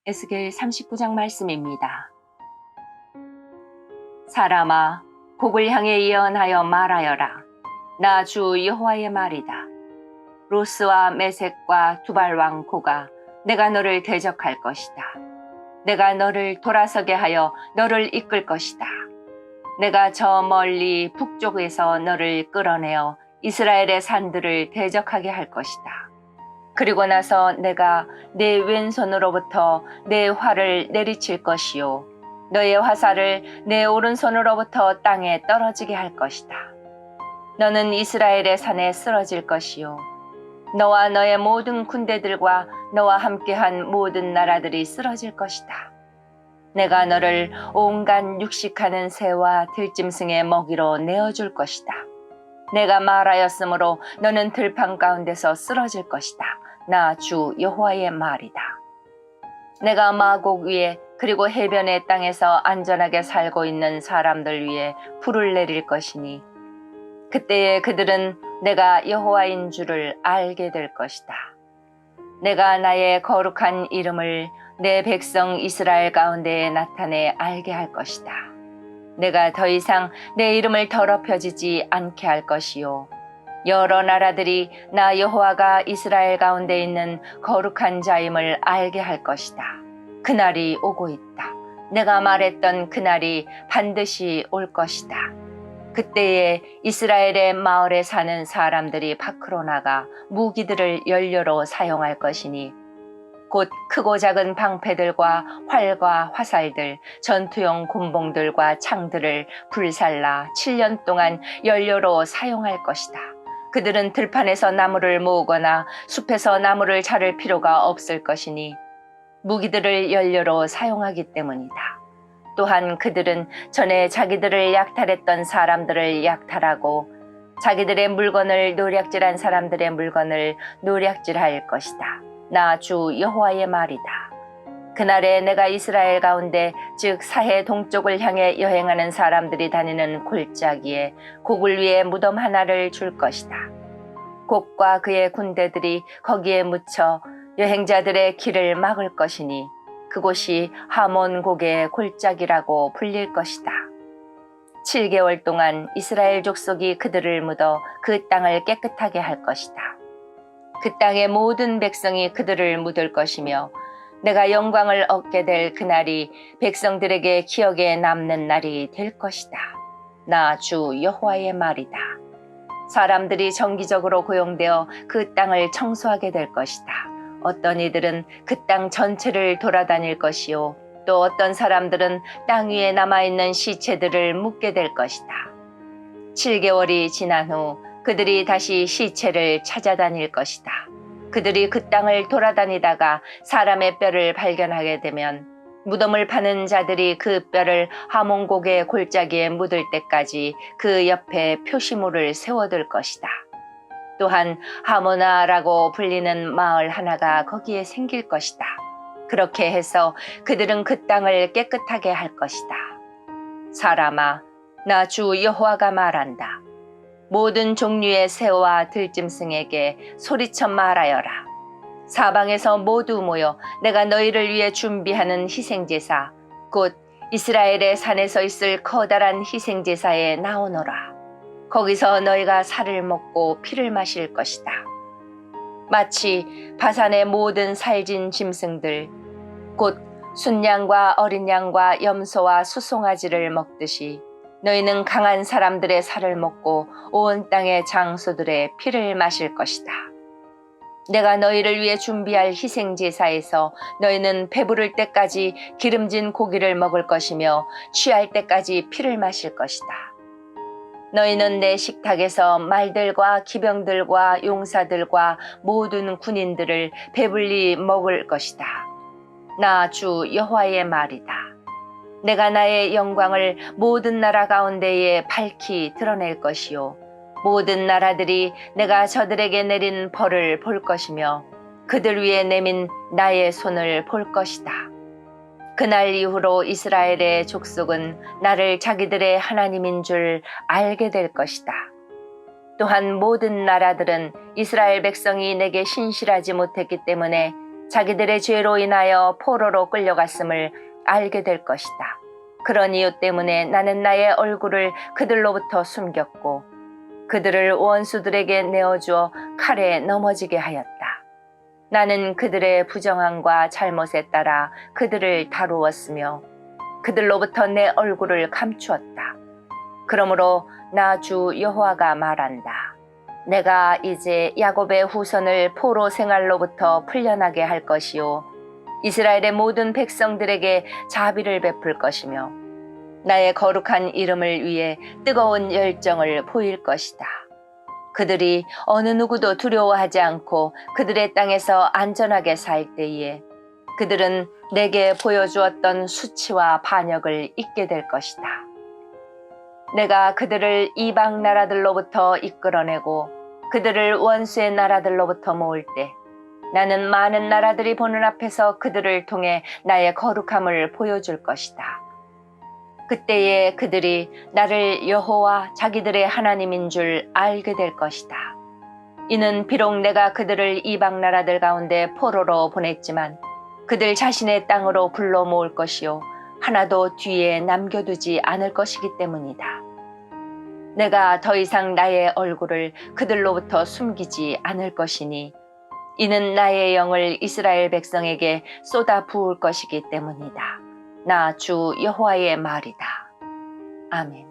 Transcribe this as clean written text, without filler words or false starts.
에스겔 39장 말씀입니다. 사람아, 곡을 향해 예언하여 말하여라. 나 주 여호와의 말이다. 로스와 메섹과 두발왕 고가 내가 너를 대적할 것이다. 내가 너를 돌아서게 하여 너를 이끌 것이다. 내가 저 멀리 북쪽에서 너를 끌어내어 이스라엘의 산들을 대적하게 할 것이다. 그리고 나서 내가 내 왼손으로부터 내 활을 내리칠 것이요 너의 화살을 내 오른손으로부터 땅에 떨어지게 할 것이다. 너는 이스라엘의 산에 쓰러질 것이요 너와 너의 모든 군대들과 너와 함께한 모든 나라들이 쓰러질 것이다. 내가 너를 온갖 육식하는 새와 들짐승의 먹이로 내어줄 것이다. 내가 말하였으므로 너는 들판 가운데서 쓰러질 것이다. 나 주 여호와의 말이다. 내가 마곡 위에 그리고 해변의 땅에서 안전하게 살고 있는 사람들 위에 불을 내릴 것이니 그때에 그들은 내가 여호와인 줄을 알게 될 것이다. 내가 나의 거룩한 이름을 내 백성 이스라엘 가운데에 나타내 알게 할 것이다. 내가 더 이상 내 이름을 더럽혀지지 않게 할 것이요 여러 나라들이 나 여호와가 이스라엘 가운데 있는 거룩한 자임을 알게 할 것이다. 그날이 오고 있다. 내가 말했던 그날이 반드시 올 것이다. 그때에 이스라엘의 마을에 사는 사람들이 밖으로 나가 무기들을 연료로 사용할 것이니 곧 크고 작은 방패들과 활과 화살들, 전투용 곤봉들과 창들을 불살라 7년 동안 연료로 사용할 것이다. 그들은 들판에서 나무를 모으거나 숲에서 나무를 자를 필요가 없을 것이니 무기들을 연료로 사용하기 때문이다. 또한 그들은 전에 자기들을 약탈했던 사람들을 약탈하고 자기들의 물건을 노략질한 사람들의 물건을 노략질할 것이다. 나 주 여호와의 말이다. 그날에 내가 이스라엘 가운데 즉 사해 동쪽을 향해 여행하는 사람들이 다니는 골짜기에 곡을 위에 무덤 하나를 줄 것이다. 곡과 그의 군대들이 거기에 묻혀 여행자들의 길을 막을 것이니 그곳이 하몬곡의 골짜기라고 불릴 것이다. 7개월 동안 이스라엘 족속이 그들을 묻어 그 땅을 깨끗하게 할 것이다. 그 땅의 모든 백성이 그들을 묻을 것이며 내가 영광을 얻게 될 그날이 백성들에게 기억에 남는 날이 될 것이다. 나 주 여호와의 말이다. 사람들이 정기적으로 고용되어 그 땅을 청소하게 될 것이다. 어떤 이들은 그 땅 전체를 돌아다닐 것이요 또 어떤 사람들은 땅 위에 남아있는 시체들을 묻게 될 것이다. 7개월이 지난 후 그들이 다시 시체를 찾아다닐 것이다. 그들이 그 땅을 돌아다니다가 사람의 뼈를 발견하게 되면 무덤을 파는 자들이 그 뼈를 하몬곡의 골짜기에 묻을 때까지 그 옆에 표시물을 세워둘 것이다. 또한 하모나라고 불리는 마을 하나가 거기에 생길 것이다. 그렇게 해서 그들은 그 땅을 깨끗하게 할 것이다. 사람아, 나 주 여호와가 말한다. 모든 종류의 새와 들짐승에게 소리쳐 말하여라. 사방에서 모두 모여 내가 너희를 위해 준비하는 희생제사 곧 이스라엘의 산에서 있을 커다란 희생제사에 나오너라. 거기서 너희가 살을 먹고 피를 마실 것이다. 마치 바산의 모든 살진 짐승들 곧 순양과 어린 양과 염소와 수송아지를 먹듯이 너희는 강한 사람들의 살을 먹고 온 땅의 장소들의 피를 마실 것이다. 내가 너희를 위해 준비할 희생제사에서 너희는 배부를 때까지 기름진 고기를 먹을 것이며 취할 때까지 피를 마실 것이다. 너희는 내 식탁에서 말들과 기병들과 용사들과 모든 군인들을 배불리 먹을 것이다. 나 주 여호와의 말이다. 내가 나의 영광을 모든 나라 가운데에 밝히 드러낼 것이요 모든 나라들이 내가 저들에게 내린 벌을 볼 것이며 그들 위에 내민 나의 손을 볼 것이다. 그날 이후로 이스라엘의 족속은 나를 자기들의 하나님인 줄 알게 될 것이다. 또한 모든 나라들은 이스라엘 백성이 내게 신실하지 못했기 때문에 자기들의 죄로 인하여 포로로 끌려갔음을 알게 될 것이다. 그런 이유 때문에 나는 나의 얼굴을 그들로부터 숨겼고 그들을 원수들에게 내어주어 칼에 넘어지게 하였다. 나는 그들의 부정함과 잘못에 따라 그들을 다루었으며 그들로부터 내 얼굴을 감추었다. 그러므로 나 주 여호와가 말한다. 내가 이제 야곱의 후손을 포로 생활로부터 풀려나게 할 것이요 이스라엘의 모든 백성들에게 자비를 베풀 것이며 나의 거룩한 이름을 위해 뜨거운 열정을 보일 것이다. 그들이 어느 누구도 두려워하지 않고 그들의 땅에서 안전하게 살 때에 그들은 내게 보여주었던 수치와 반역을 잊게 될 것이다. 내가 그들을 이방 나라들로부터 이끌어내고 그들을 원수의 나라들로부터 모을 때 나는 많은 나라들이 보는 앞에서 그들을 통해 나의 거룩함을 보여줄 것이다. 그때에 그들이 나를 여호와 자기들의 하나님인 줄 알게 될 것이다. 이는 비록 내가 그들을 이방 나라들 가운데 포로로 보냈지만 그들 자신의 땅으로 불러 모을 것이요 하나도 뒤에 남겨두지 않을 것이기 때문이다. 내가 더 이상 나의 얼굴을 그들로부터 숨기지 않을 것이니 이는 나의 영을 이스라엘 백성에게 쏟아 부을 것이기 때문이다. 나 주 여호와의 말이다. 아멘.